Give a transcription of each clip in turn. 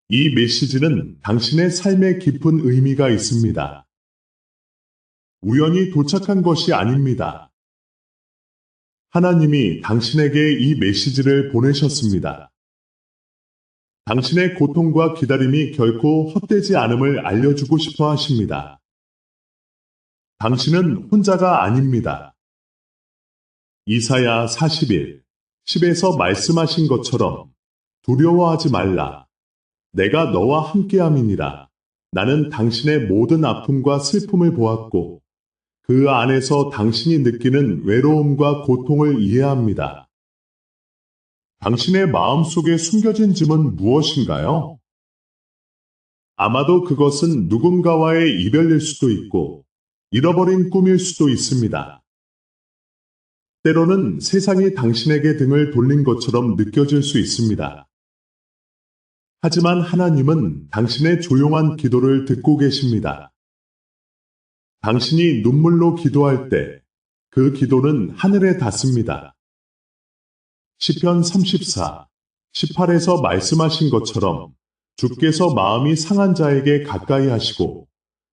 이 메시지는 당신의 삶에 깊은 의미가 있습니다. 우연히 도착한 것이 아닙니다. 하나님이 당신에게 이 메시지를 보내셨습니다. 당신의 고통과 기다림이 결코 헛되지 않음을 알려주고 싶어 하십니다. 당신은 혼자가 아닙니다. 이사야 41, 10에서 말씀하신 것처럼 두려워하지 말라. 내가 너와 함께함이니라. 나는 당신의 모든 아픔과 슬픔을 보았고 그 안에서 당신이 느끼는 외로움과 고통을 이해합니다. 당신의 마음속에 숨겨진 짐은 무엇인가요? 아마도 그것은 누군가와의 이별일 수도 있고 잃어버린 꿈일 수도 있습니다. 때로는 세상이 당신에게 등을 돌린 것처럼 느껴질 수 있습니다. 하지만 하나님은 당신의 조용한 기도를 듣고 계십니다. 당신이 눈물로 기도할 때 그 기도는 하늘에 닿습니다. 시편 34, 18에서 말씀하신 것처럼 주께서 마음이 상한 자에게 가까이 하시고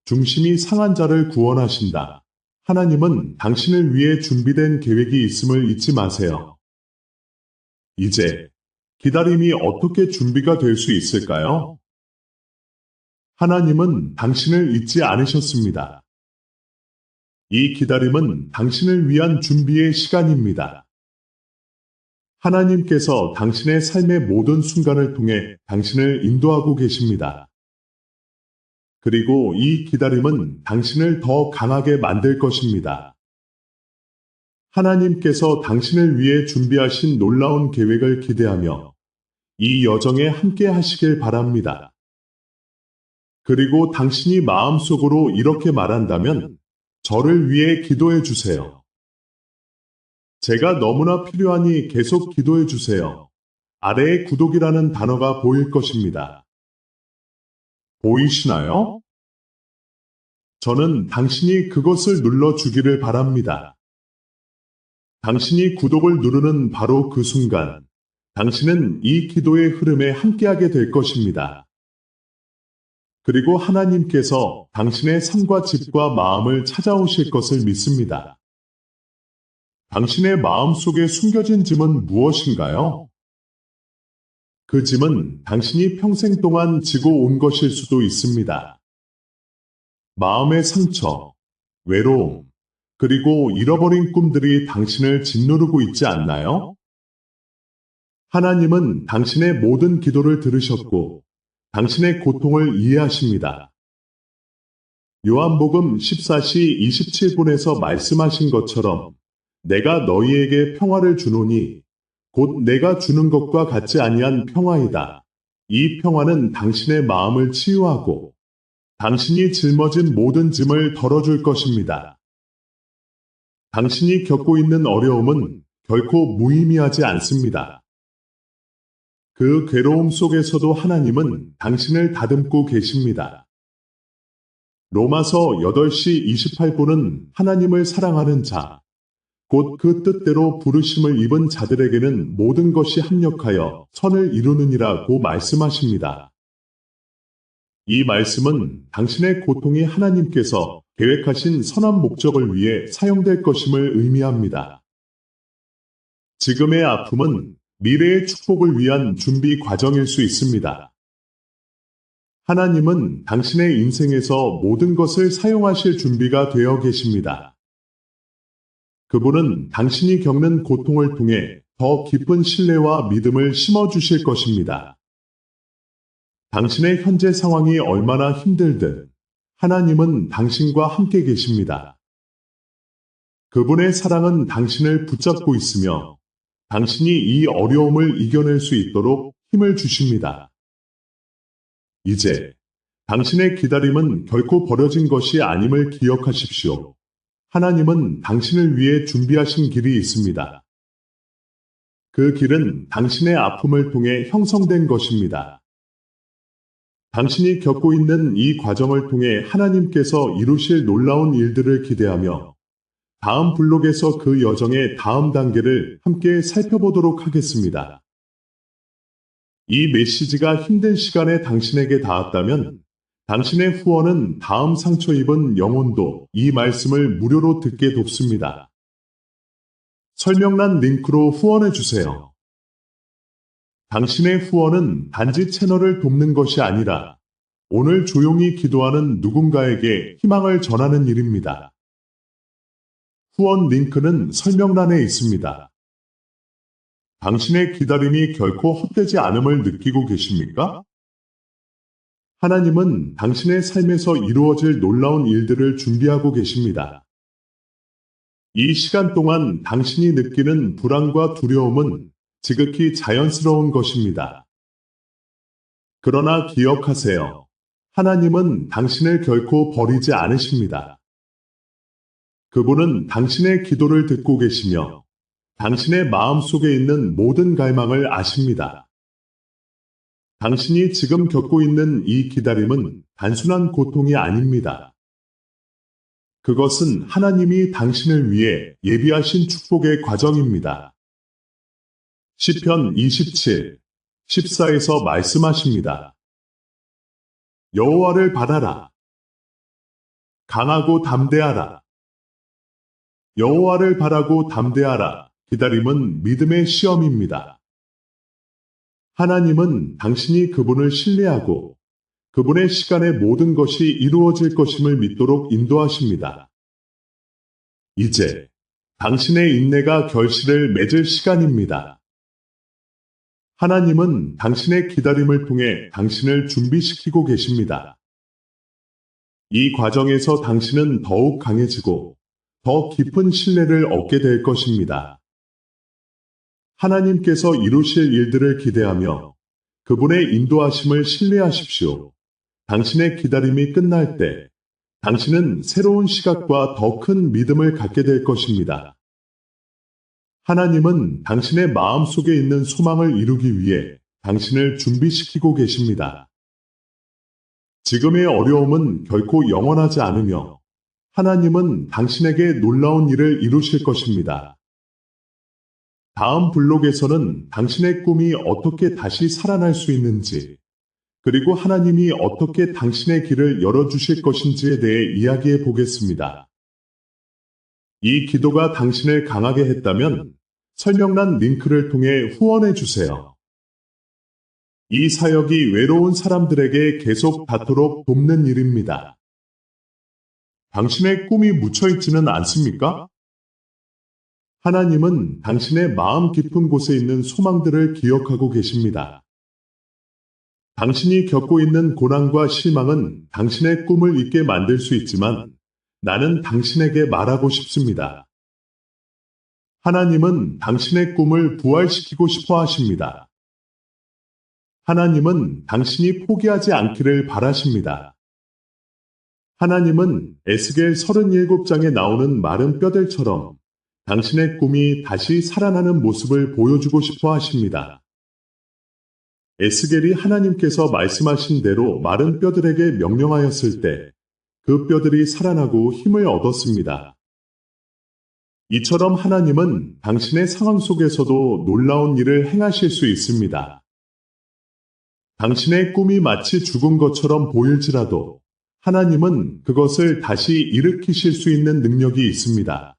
중심이 상한 자를 구원하신다. 하나님은 당신을 위해 준비된 계획이 있음을 잊지 마세요. 이제 기다림이 어떻게 준비가 될 수 있을까요? 하나님은 당신을 잊지 않으셨습니다. 이 기다림은 당신을 위한 준비의 시간입니다. 하나님께서 당신의 삶의 모든 순간을 통해 당신을 인도하고 계십니다. 그리고 이 기다림은 당신을 더 강하게 만들 것입니다. 하나님께서 당신을 위해 준비하신 놀라운 계획을 기대하며 이 여정에 함께 하시길 바랍니다. 그리고 당신이 마음속으로 이렇게 말한다면 저를 위해 기도해 주세요. 제가 너무나 필요하니 계속 기도해 주세요. 아래에 구독이라는 단어가 보일 것입니다. 보이시나요? 저는 당신이 그것을 눌러주기를 바랍니다. 당신이 구독을 누르는 바로 그 순간, 당신은 이 기도의 흐름에 함께하게 될 것입니다. 그리고 하나님께서 당신의 삶과 집과 마음을 찾아오실 것을 믿습니다. 당신의 마음 속에 숨겨진 짐은 무엇인가요? 그 짐은 당신이 평생 동안 지고 온 것일 수도 있습니다. 마음의 상처, 외로움, 그리고 잃어버린 꿈들이 당신을 짓누르고 있지 않나요? 하나님은 당신의 모든 기도를 들으셨고 당신의 고통을 이해하십니다. 요한복음 14시 27분에서 말씀하신 것처럼 내가 너희에게 평화를 주노니 곧 내가 주는 것과 같지 아니한 평화이다. 이 평화는 당신의 마음을 치유하고 당신이 짊어진 모든 짐을 덜어줄 것입니다. 당신이 겪고 있는 어려움은 결코 무의미하지 않습니다. 그 괴로움 속에서도 하나님은 당신을 다듬고 계십니다. 로마서 8시 28분은 하나님을 사랑하는 자, 곧 그 뜻대로 부르심을 입은 자들에게는 모든 것이 합력하여 선을 이루느니라고 말씀하십니다. 이 말씀은 당신의 고통이 하나님께서 계획하신 선한 목적을 위해 사용될 것임을 의미합니다. 지금의 아픔은 미래의 축복을 위한 준비 과정일 수 있습니다. 하나님은 당신의 인생에서 모든 것을 사용하실 준비가 되어 계십니다. 그분은 당신이 겪는 고통을 통해 더 깊은 신뢰와 믿음을 심어주실 것입니다. 당신의 현재 상황이 얼마나 힘들든 하나님은 당신과 함께 계십니다. 그분의 사랑은 당신을 붙잡고 있으며 당신이 이 어려움을 이겨낼 수 있도록 힘을 주십니다. 이제 당신의 기다림은 결코 버려진 것이 아님을 기억하십시오. 하나님은 당신을 위해 준비하신 길이 있습니다. 그 길은 당신의 아픔을 통해 형성된 것입니다. 당신이 겪고 있는 이 과정을 통해 하나님께서 이루실 놀라운 일들을 기대하며 다음 블록에서 그 여정의 다음 단계를 함께 살펴보도록 하겠습니다. 이 메시지가 힘든 시간에 당신에게 닿았다면 당신의 후원은 다음 상처 입은 영혼도 이 말씀을 무료로 듣게 돕습니다. 설명란 링크로 후원해주세요. 당신의 후원은 단지 채널을 돕는 것이 아니라 오늘 조용히 기도하는 누군가에게 희망을 전하는 일입니다. 후원 링크는 설명란에 있습니다. 당신의 기다림이 결코 헛되지 않음을 느끼고 계십니까? 하나님은 당신의 삶에서 이루어질 놀라운 일들을 준비하고 계십니다. 이 시간 동안 당신이 느끼는 불안과 두려움은 지극히 자연스러운 것입니다. 그러나 기억하세요. 하나님은 당신을 결코 버리지 않으십니다. 그분은 당신의 기도를 듣고 계시며 당신의 마음속에 있는 모든 갈망을 아십니다. 당신이 지금 겪고 있는 이 기다림은 단순한 고통이 아닙니다. 그것은 하나님이 당신을 위해 예비하신 축복의 과정입니다. 시편 27, 14에서 말씀하십니다. 여호와를 바라라. 강하고 담대하라. 여호와를 바라고 담대하라. 기다림은 믿음의 시험입니다. 하나님은 당신이 그분을 신뢰하고 그분의 시간에 모든 것이 이루어질 것임을 믿도록 인도하십니다. 이제 당신의 인내가 결실을 맺을 시간입니다. 하나님은 당신의 기다림을 통해 당신을 준비시키고 계십니다. 이 과정에서 당신은 더욱 강해지고 더 깊은 신뢰를 얻게 될 것입니다. 하나님께서 이루실 일들을 기대하며 그분의 인도하심을 신뢰하십시오. 당신의 기다림이 끝날 때 당신은 새로운 시각과 더 큰 믿음을 갖게 될 것입니다. 하나님은 당신의 마음속에 있는 소망을 이루기 위해 당신을 준비시키고 계십니다. 지금의 어려움은 결코 영원하지 않으며 하나님은 당신에게 놀라운 일을 이루실 것입니다. 다음 블록에서는 당신의 꿈이 어떻게 다시 살아날 수 있는지, 그리고 하나님이 어떻게 당신의 길을 열어주실 것인지에 대해 이야기해 보겠습니다. 이 기도가 당신을 강하게 했다면 설명란 링크를 통해 후원해 주세요. 이 사역이 외로운 사람들에게 계속 닿도록 돕는 일입니다. 당신의 꿈이 묻혀있지는 않습니까? 하나님은 당신의 마음 깊은 곳에 있는 소망들을 기억하고 계십니다. 당신이 겪고 있는 고난과 실망은 당신의 꿈을 잊게 만들 수 있지만 나는 당신에게 말하고 싶습니다. 하나님은 당신의 꿈을 부활시키고 싶어 하십니다. 하나님은 당신이 포기하지 않기를 바라십니다. 하나님은 에스겔 37장에 나오는 마른 뼈들처럼 당신의 꿈이 다시 살아나는 모습을 보여주고 싶어 하십니다. 에스겔이 하나님께서 말씀하신 대로 마른 뼈들에게 명령하였을 때 그 뼈들이 살아나고 힘을 얻었습니다. 이처럼 하나님은 당신의 상황 속에서도 놀라운 일을 행하실 수 있습니다. 당신의 꿈이 마치 죽은 것처럼 보일지라도 하나님은 그것을 다시 일으키실 수 있는 능력이 있습니다.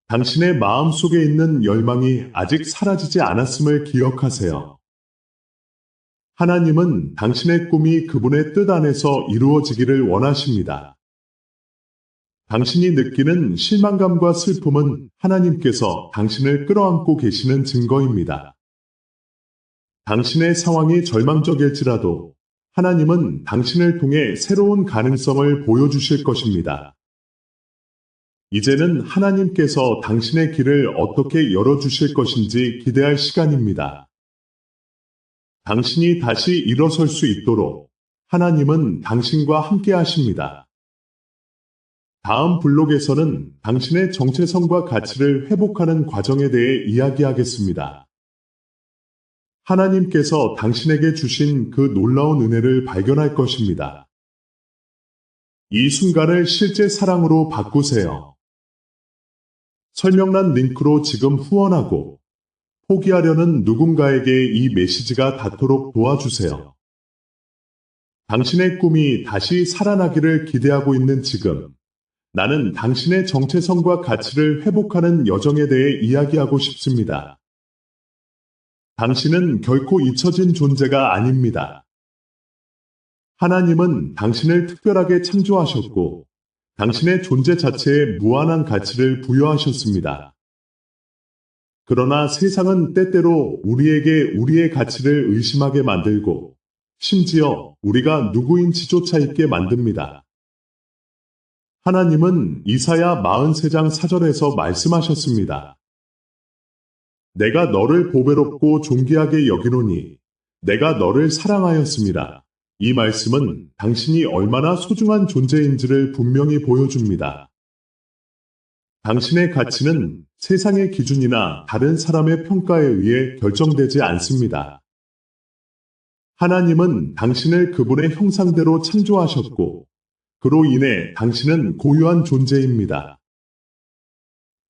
당신의 마음 속에 있는 열망이 아직 사라지지 않았음을 기억하세요. 하나님은 당신의 꿈이 그분의 뜻 안에서 이루어지기를 원하십니다. 당신이 느끼는 실망감과 슬픔은 하나님께서 당신을 끌어안고 계시는 증거입니다. 당신의 상황이 절망적일지라도 하나님은 당신을 통해 새로운 가능성을 보여주실 것입니다. 이제는 하나님께서 당신의 길을 어떻게 열어주실 것인지 기대할 시간입니다. 당신이 다시 일어설 수 있도록 하나님은 당신과 함께 하십니다. 다음 블록에서는 당신의 정체성과 가치를 회복하는 과정에 대해 이야기하겠습니다. 하나님께서 당신에게 주신 그 놀라운 은혜를 발견할 것입니다. 이 순간을 실제 사랑으로 바꾸세요. 설명란 링크로 지금 후원하고 포기하려는 누군가에게 이 메시지가 닿도록 도와주세요. 당신의 꿈이 다시 살아나기를 기대하고 있는 지금, 나는 당신의 정체성과 가치를 회복하는 여정에 대해 이야기하고 싶습니다. 당신은 결코 잊혀진 존재가 아닙니다. 하나님은 당신을 특별하게 창조하셨고, 당신의 존재 자체에 무한한 가치를 부여하셨습니다. 그러나 세상은 때때로 우리에게 우리의 가치를 의심하게 만들고, 심지어 우리가 누구인지조차 잊게 만듭니다. 하나님은 이사야 43장 4절에서 말씀하셨습니다. 내가 너를 보배롭고 존귀하게 여기노니 내가 너를 사랑하였습니다. 이 말씀은 당신이 얼마나 소중한 존재인지를 분명히 보여줍니다. 당신의 가치는 세상의 기준이나 다른 사람의 평가에 의해 결정되지 않습니다. 하나님은 당신을 그분의 형상대로 창조하셨고, 그로 인해 당신은 고유한 존재입니다.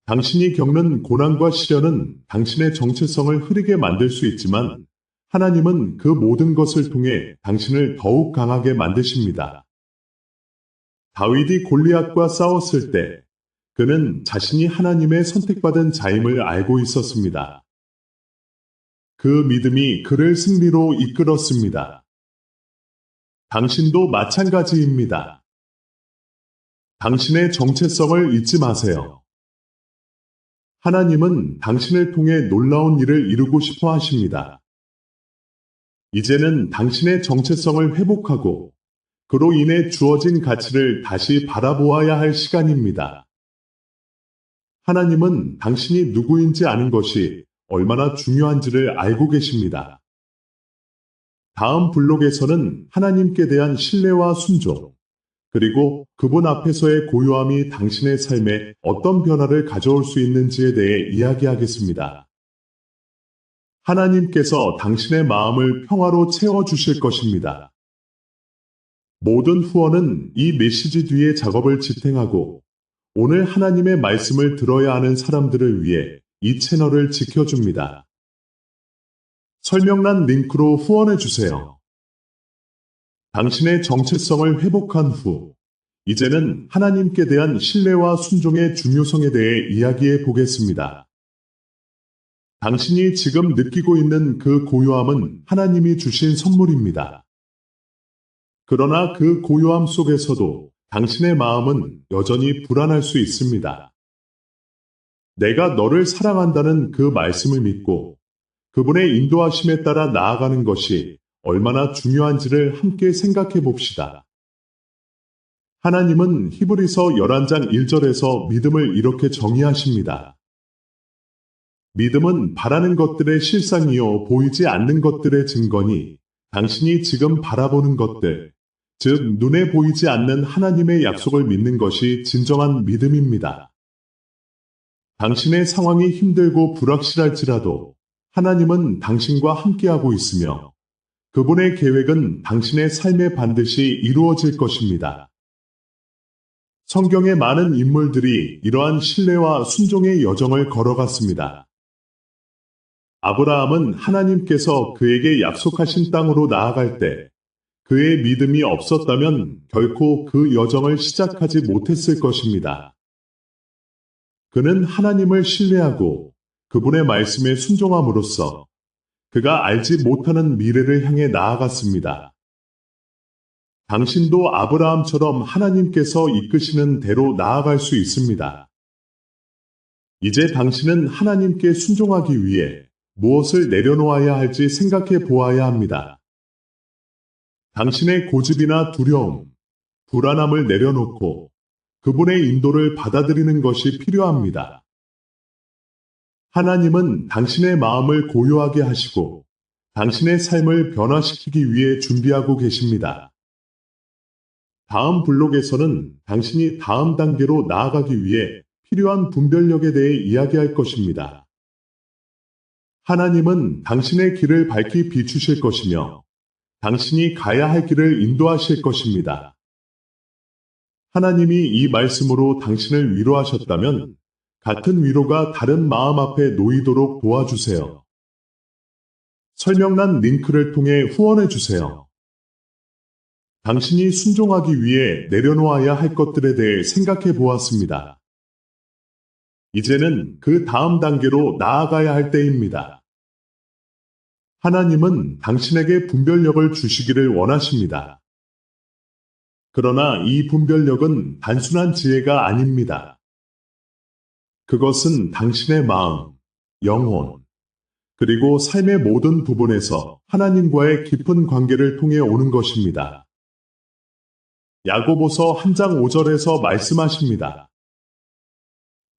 당신이 겪는 고난과 시련은 당신의 정체성을 흐리게 만들 수 있지만, 하나님은 그 모든 것을 통해 당신을 더욱 강하게 만드십니다. 다윗이 골리앗과 싸웠을 때, 그는 자신이 하나님의 선택받은 자임을 알고 있었습니다. 그 믿음이 그를 승리로 이끌었습니다. 당신도 마찬가지입니다. 당신의 정체성을 잊지 마세요. 하나님은 당신을 통해 놀라운 일을 이루고 싶어 하십니다. 이제는 당신의 정체성을 회복하고 그로 인해 주어진 가치를 다시 바라보아야 할 시간입니다. 하나님은 당신이 누구인지 아는 것이 얼마나 중요한지를 알고 계십니다. 다음 블록에서는 하나님께 대한 신뢰와 순종, 그리고 그분 앞에서의 고요함이 당신의 삶에 어떤 변화를 가져올 수 있는지에 대해 이야기하겠습니다. 하나님께서 당신의 마음을 평화로 채워주실 것입니다. 모든 후원은 이 메시지 뒤에 작업을 지탱하고 오늘 하나님의 말씀을 들어야 하는 사람들을 위해 이 채널을 지켜줍니다. 설명란 링크로 후원해주세요. 당신의 정체성을 회복한 후, 이제는 하나님께 대한 신뢰와 순종의 중요성에 대해 이야기해 보겠습니다. 당신이 지금 느끼고 있는 그 고요함은 하나님이 주신 선물입니다. 그러나 그 고요함 속에서도 당신의 마음은 여전히 불안할 수 있습니다. 내가 너를 사랑한다는 그 말씀을 믿고 그분의 인도하심에 따라 나아가는 것이 얼마나 중요한지를 함께 생각해 봅시다. 하나님은 히브리서 11장 1절에서 믿음을 이렇게 정의하십니다. 믿음은 바라는 것들의 실상이요 보이지 않는 것들의 증거니 당신이 지금 바라보는 것들, 즉 눈에 보이지 않는 하나님의 약속을 믿는 것이 진정한 믿음입니다. 당신의 상황이 힘들고 불확실할지라도 하나님은 당신과 함께하고 있으며 그분의 계획은 당신의 삶에 반드시 이루어질 것입니다. 성경의 많은 인물들이 이러한 신뢰와 순종의 여정을 걸어갔습니다. 아브라함은 하나님께서 그에게 약속하신 땅으로 나아갈 때 그의 믿음이 없었다면 결코 그 여정을 시작하지 못했을 것입니다. 그는 하나님을 신뢰하고 그분의 말씀에 순종함으로써 그가 알지 못하는 미래를 향해 나아갔습니다. 당신도 아브라함처럼 하나님께서 이끄시는 대로 나아갈 수 있습니다. 이제 당신은 하나님께 순종하기 위해 무엇을 내려놓아야 할지 생각해 보아야 합니다. 당신의 고집이나 두려움, 불안함을 내려놓고 그분의 인도를 받아들이는 것이 필요합니다. 하나님은 당신의 마음을 고요하게 하시고 당신의 삶을 변화시키기 위해 준비하고 계십니다. 다음 블록에서는 당신이 다음 단계로 나아가기 위해 필요한 분별력에 대해 이야기할 것입니다. 하나님은 당신의 길을 밝히 비추실 것이며 당신이 가야 할 길을 인도하실 것입니다. 하나님이 이 말씀으로 당신을 위로하셨다면 같은 위로가 다른 마음 앞에 놓이도록 도와주세요. 설명란 링크를 통해 후원해 주세요. 당신이 순종하기 위해 내려놓아야 할 것들에 대해 생각해 보았습니다. 이제는 그 다음 단계로 나아가야 할 때입니다. 하나님은 당신에게 분별력을 주시기를 원하십니다. 그러나 이 분별력은 단순한 지혜가 아닙니다. 그것은 당신의 마음, 영혼, 그리고 삶의 모든 부분에서 하나님과의 깊은 관계를 통해 오는 것입니다. 야고보서 1장 5절에서 말씀하십니다.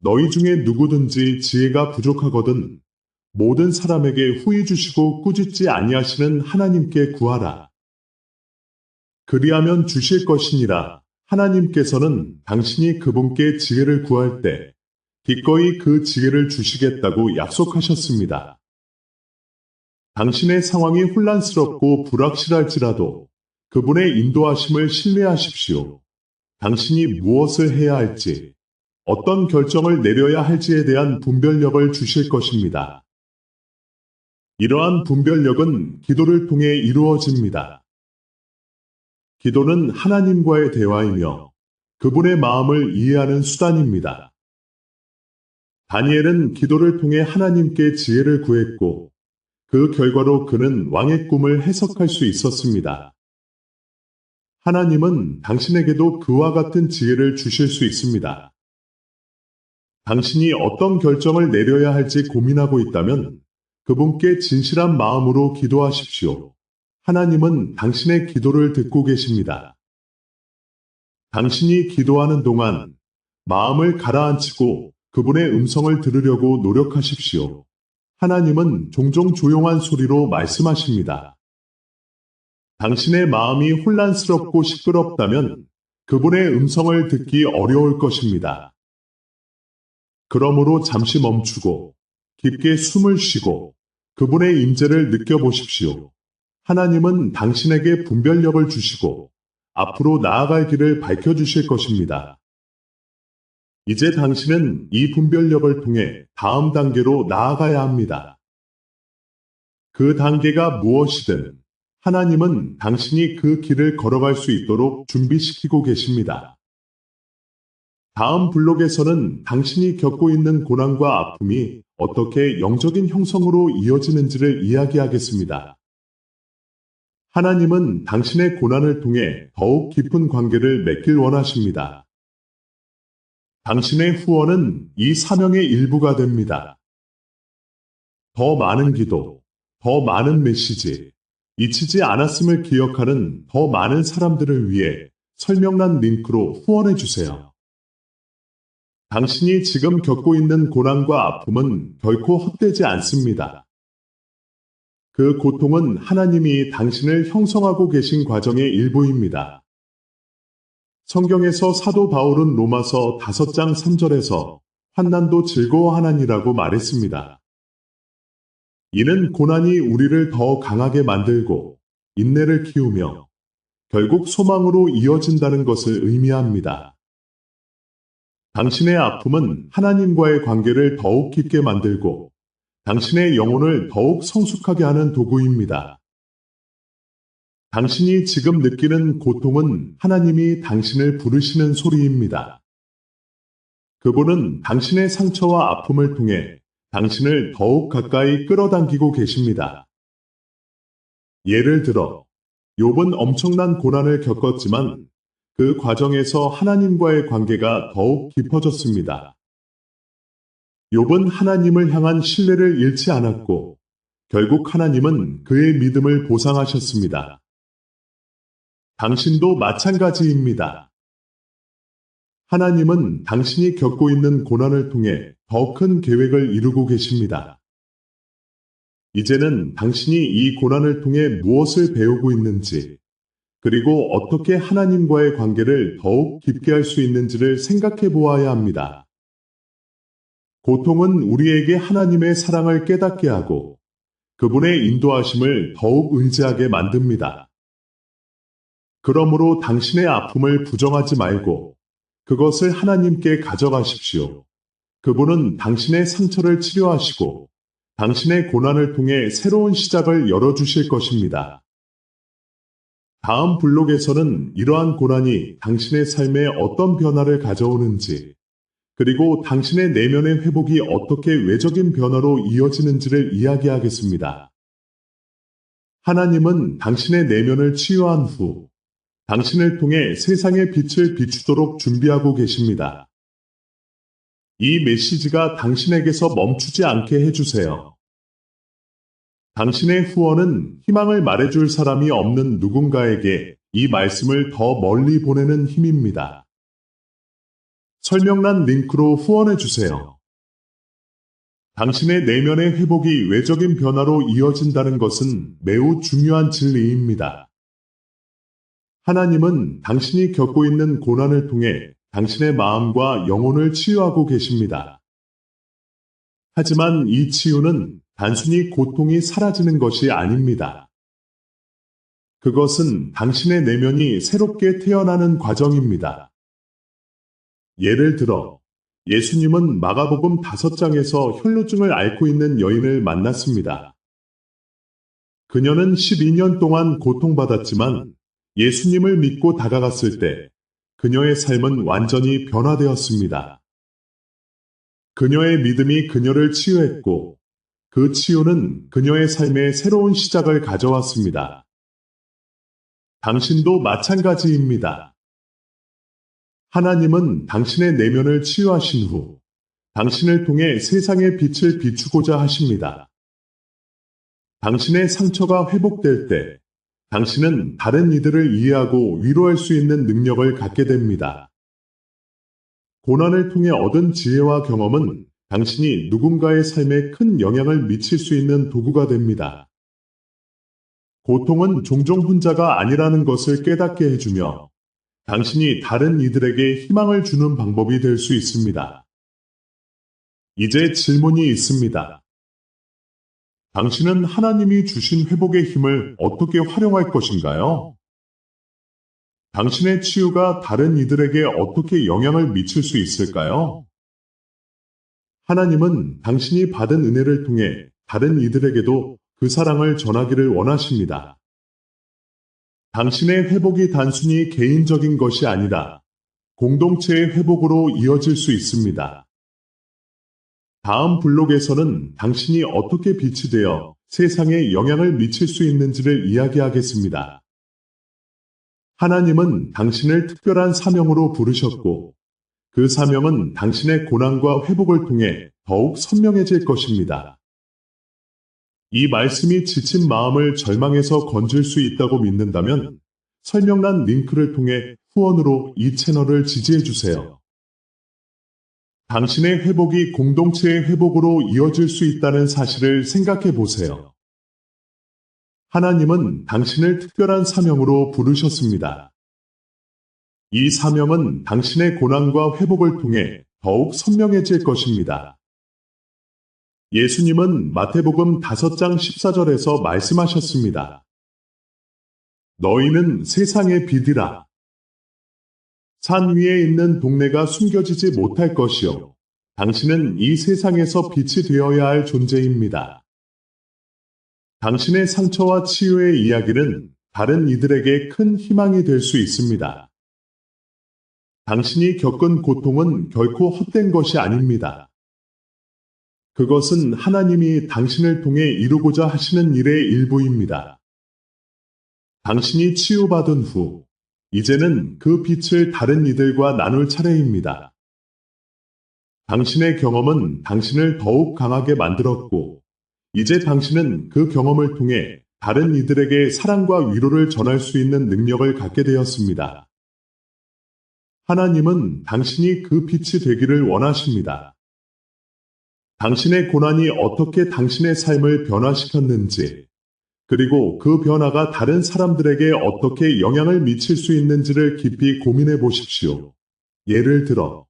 너희 중에 누구든지 지혜가 부족하거든 모든 사람에게 후히 주시고 꾸짖지 아니하시는 하나님께 구하라. 그리하면 주실 것이니라. 하나님께서는 당신이 그분께 지혜를 구할 때 기꺼이 그 지혜를 주시겠다고 약속하셨습니다. 당신의 상황이 혼란스럽고 불확실할지라도 그분의 인도하심을 신뢰하십시오. 당신이 무엇을 해야 할지, 어떤 결정을 내려야 할지에 대한 분별력을 주실 것입니다. 이러한 분별력은 기도를 통해 이루어집니다. 기도는 하나님과의 대화이며 그분의 마음을 이해하는 수단입니다. 다니엘은 기도를 통해 하나님께 지혜를 구했고 그 결과로 그는 왕의 꿈을 해석할 수 있었습니다. 하나님은 당신에게도 그와 같은 지혜를 주실 수 있습니다. 당신이 어떤 결정을 내려야 할지 고민하고 있다면 그분께 진실한 마음으로 기도하십시오. 하나님은 당신의 기도를 듣고 계십니다. 당신이 기도하는 동안 마음을 가라앉히고 그분의 음성을 들으려고 노력하십시오. 하나님은 종종 조용한 소리로 말씀하십니다. 당신의 마음이 혼란스럽고 시끄럽다면 그분의 음성을 듣기 어려울 것입니다. 그러므로 잠시 멈추고 깊게 숨을 쉬고 그분의 임재를 느껴보십시오. 하나님은 당신에게 분별력을 주시고 앞으로 나아갈 길을 밝혀주실 것입니다. 이제 당신은 이 분별력을 통해 다음 단계로 나아가야 합니다. 그 단계가 무엇이든 하나님은 당신이 그 길을 걸어갈 수 있도록 준비시키고 계십니다. 다음 블록에서는 당신이 겪고 있는 고난과 아픔이 어떻게 영적인 형성으로 이어지는지를 이야기하겠습니다. 하나님은 당신의 고난을 통해 더욱 깊은 관계를 맺길 원하십니다. 당신의 후원은 이 사명의 일부가 됩니다. 더 많은 기도, 더 많은 메시지, 잊히지 않았음을 기억하는 더 많은 사람들을 위해 설명란 링크로 후원해 주세요. 당신이 지금 겪고 있는 고난과 아픔은 결코 헛되지 않습니다. 그 고통은 하나님이 당신을 형성하고 계신 과정의 일부입니다. 성경에서 사도 바울은 로마서 5장 3절에서 환난도 즐거워하나니라고 말했습니다. 이는 고난이 우리를 더 강하게 만들고 인내를 키우며 결국 소망으로 이어진다는 것을 의미합니다. 당신의 아픔은 하나님과의 관계를 더욱 깊게 만들고 당신의 영혼을 더욱 성숙하게 하는 도구입니다. 당신이 지금 느끼는 고통은 하나님이 당신을 부르시는 소리입니다. 그분은 당신의 상처와 아픔을 통해 당신을 더욱 가까이 끌어당기고 계십니다. 예를 들어, 욥은 엄청난 고난을 겪었지만 그 과정에서 하나님과의 관계가 더욱 깊어졌습니다. 욥은 하나님을 향한 신뢰를 잃지 않았고 결국 하나님은 그의 믿음을 보상하셨습니다. 당신도 마찬가지입니다. 하나님은 당신이 겪고 있는 고난을 통해 더 큰 계획을 이루고 계십니다. 이제는 당신이 이 고난을 통해 무엇을 배우고 있는지, 그리고 어떻게 하나님과의 관계를 더욱 깊게 할 수 있는지를 생각해 보아야 합니다. 고통은 우리에게 하나님의 사랑을 깨닫게 하고 그분의 인도하심을 더욱 의지하게 만듭니다. 그러므로 당신의 아픔을 부정하지 말고 그것을 하나님께 가져가십시오. 그분은 당신의 상처를 치료하시고 당신의 고난을 통해 새로운 시작을 열어주실 것입니다. 다음 블록에서는 이러한 고난이 당신의 삶에 어떤 변화를 가져오는지, 그리고 당신의 내면의 회복이 어떻게 외적인 변화로 이어지는지를 이야기하겠습니다. 하나님은 당신의 내면을 치유한 후 당신을 통해 세상의 빛을 비추도록 준비하고 계십니다. 이 메시지가 당신에게서 멈추지 않게 해주세요. 당신의 후원은 희망을 말해줄 사람이 없는 누군가에게 이 말씀을 더 멀리 보내는 힘입니다. 설명란 링크로 후원해주세요. 당신의 내면의 회복이 외적인 변화로 이어진다는 것은 매우 중요한 진리입니다. 하나님은 당신이 겪고 있는 고난을 통해 당신의 마음과 영혼을 치유하고 계십니다. 하지만 이 치유는 단순히 고통이 사라지는 것이 아닙니다. 그것은 당신의 내면이 새롭게 태어나는 과정입니다. 예를 들어, 예수님은 마가복음 5장에서 혈루증을 앓고 있는 여인을 만났습니다. 그녀는 12년 동안 고통받았지만 예수님을 믿고 다가갔을 때 그녀의 삶은 완전히 변화되었습니다. 그녀의 믿음이 그녀를 치유했고 그 치유는 그녀의 삶에 새로운 시작을 가져왔습니다. 당신도 마찬가지입니다. 하나님은 당신의 내면을 치유하신 후 당신을 통해 세상의 빛을 비추고자 하십니다. 당신의 상처가 회복될 때 당신은 다른 이들을 이해하고 위로할 수 있는 능력을 갖게 됩니다. 고난을 통해 얻은 지혜와 경험은 당신이 누군가의 삶에 큰 영향을 미칠 수 있는 도구가 됩니다. 고통은 종종 혼자가 아니라는 것을 깨닫게 해주며 당신이 다른 이들에게 희망을 주는 방법이 될 수 있습니다. 이제 질문이 있습니다. 당신은 하나님이 주신 회복의 힘을 어떻게 활용할 것인가요? 당신의 치유가 다른 이들에게 어떻게 영향을 미칠 수 있을까요? 하나님은 당신이 받은 은혜를 통해 다른 이들에게도 그 사랑을 전하기를 원하십니다. 당신의 회복이 단순히 개인적인 것이 아니라 공동체의 회복으로 이어질 수 있습니다. 다음 블록에서는 당신이 어떻게 빛이 되어 세상에 영향을 미칠 수 있는지를 이야기하겠습니다. 하나님은 당신을 특별한 사명으로 부르셨고 그 사명은 당신의 고난과 회복을 통해 더욱 선명해질 것입니다. 이 말씀이 지친 마음을 절망에서 건질 수 있다고 믿는다면 설명란 링크를 통해 후원으로 이 채널을 지지해주세요. 당신의 회복이 공동체의 회복으로 이어질 수 있다는 사실을 생각해 보세요. 하나님은 당신을 특별한 사명으로 부르셨습니다. 이 사명은 당신의 고난과 회복을 통해 더욱 선명해질 것입니다. 예수님은 마태복음 5장 14절에서 말씀하셨습니다. 너희는 세상의 빛이라. 산 위에 있는 동네가 숨겨지지 못할 것이요. 당신은 이 세상에서 빛이 되어야 할 존재입니다. 당신의 상처와 치유의 이야기는 다른 이들에게 큰 희망이 될 수 있습니다. 당신이 겪은 고통은 결코 헛된 것이 아닙니다. 그것은 하나님이 당신을 통해 이루고자 하시는 일의 일부입니다. 당신이 치유받은 후, 이제는 그 빛을 다른 이들과 나눌 차례입니다. 당신의 경험은 당신을 더욱 강하게 만들었고, 이제 당신은 그 경험을 통해 다른 이들에게 사랑과 위로를 전할 수 있는 능력을 갖게 되었습니다. 하나님은 당신이 그 빛이 되기를 원하십니다. 당신의 고난이 어떻게 당신의 삶을 변화시켰는지, 그리고 그 변화가 다른 사람들에게 어떻게 영향을 미칠 수 있는지를 깊이 고민해 보십시오. 예를 들어,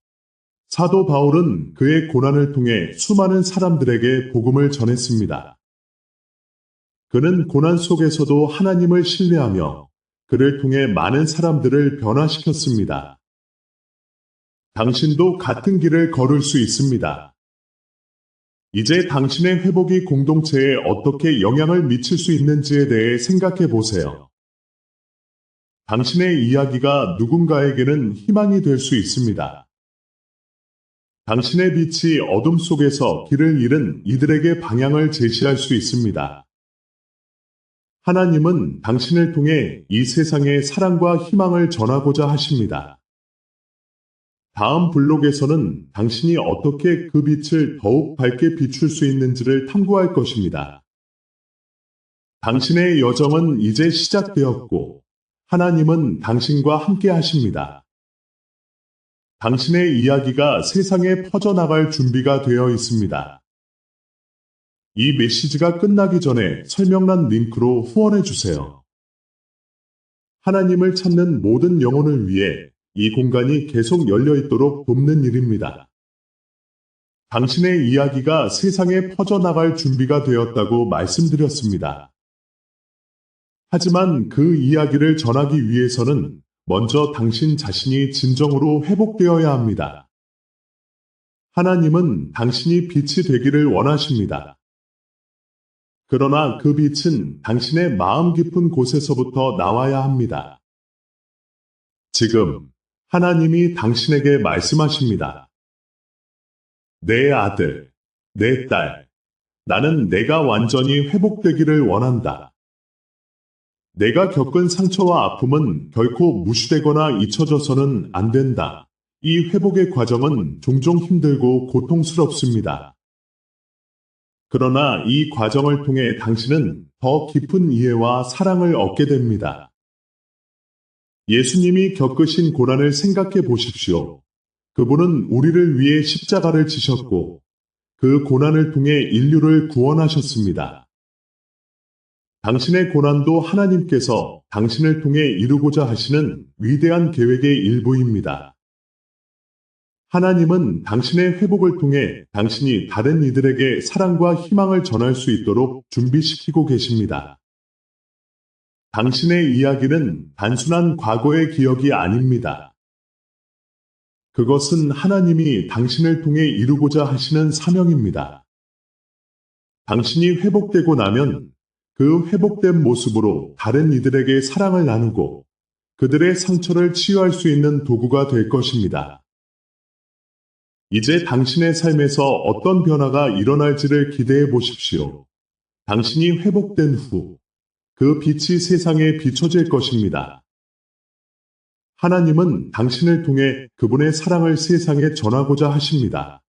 사도 바울은 그의 고난을 통해 수많은 사람들에게 복음을 전했습니다. 그는 고난 속에서도 하나님을 신뢰하며 그를 통해 많은 사람들을 변화시켰습니다. 당신도 같은 길을 걸을 수 있습니다. 이제 당신의 회복이 공동체에 어떻게 영향을 미칠 수 있는지에 대해 생각해 보세요. 당신의 이야기가 누군가에게는 희망이 될 수 있습니다. 당신의 빛이 어둠 속에서 길을 잃은 이들에게 방향을 제시할 수 있습니다. 하나님은 당신을 통해 이 세상에 사랑과 희망을 전하고자 하십니다. 다음 블록에서는 당신이 어떻게 그 빛을 더욱 밝게 비출 수 있는지를 탐구할 것입니다. 당신의 여정은 이제 시작되었고, 하나님은 당신과 함께 하십니다. 당신의 이야기가 세상에 퍼져나갈 준비가 되어 있습니다. 이 메시지가 끝나기 전에 설명란 링크로 후원해 주세요. 하나님을 찾는 모든 영혼을 위해 이 공간이 계속 열려 있도록 돕는 일입니다. 당신의 이야기가 세상에 퍼져나갈 준비가 되었다고 말씀드렸습니다. 하지만 그 이야기를 전하기 위해서는 먼저 당신 자신이 진정으로 회복되어야 합니다. 하나님은 당신이 빛이 되기를 원하십니다. 그러나 그 빛은 당신의 마음 깊은 곳에서부터 나와야 합니다. 지금 하나님이 당신에게 말씀하십니다. 내 아들, 내 딸, 나는 내가 완전히 회복되기를 원한다. 내가 겪은 상처와 아픔은 결코 무시되거나 잊혀져서는 안 된다. 이 회복의 과정은 종종 힘들고 고통스럽습니다. 그러나 이 과정을 통해 당신은 더 깊은 이해와 사랑을 얻게 됩니다. 예수님이 겪으신 고난을 생각해 보십시오. 그분은 우리를 위해 십자가를 지셨고, 그 고난을 통해 인류를 구원하셨습니다. 당신의 고난도 하나님께서 당신을 통해 이루고자 하시는 위대한 계획의 일부입니다. 하나님은 당신의 회복을 통해 당신이 다른 이들에게 사랑과 희망을 전할 수 있도록 준비시키고 계십니다. 당신의 이야기는 단순한 과거의 기억이 아닙니다. 그것은 하나님이 당신을 통해 이루고자 하시는 사명입니다. 당신이 회복되고 나면 그 회복된 모습으로 다른 이들에게 사랑을 나누고 그들의 상처를 치유할 수 있는 도구가 될 것입니다. 이제 당신의 삶에서 어떤 변화가 일어날지를 기대해 보십시오. 당신이 회복된 후, 그 빛이 세상에 비춰질 것입니다. 하나님은 당신을 통해 그분의 사랑을 세상에 전하고자 하십니다.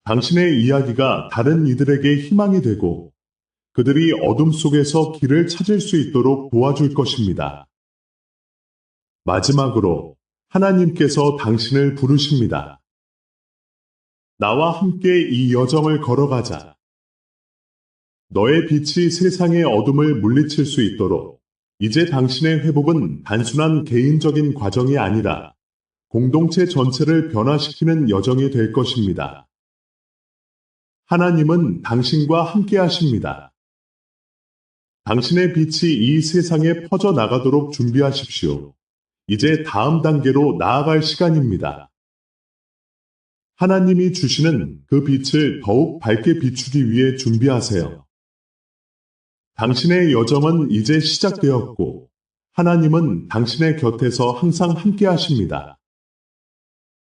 당신의 이야기가 다른 이들에게 희망이 되고 그들이 어둠 속에서 길을 찾을 수 있도록 도와줄 것입니다. 마지막으로 하나님께서 당신을 부르십니다. 나와 함께 이 여정을 걸어가자. 너의 빛이 세상의 어둠을 물리칠 수 있도록 이제 당신의 회복은 단순한 개인적인 과정이 아니라 공동체 전체를 변화시키는 여정이 될 것입니다. 하나님은 당신과 함께 하십니다. 당신의 빛이 이 세상에 퍼져나가도록 준비하십시오. 이제 다음 단계로 나아갈 시간입니다. 하나님이 주시는 그 빛을 더욱 밝게 비추기 위해 준비하세요. 당신의 여정은 이제 시작되었고, 하나님은 당신의 곁에서 항상 함께 하십니다.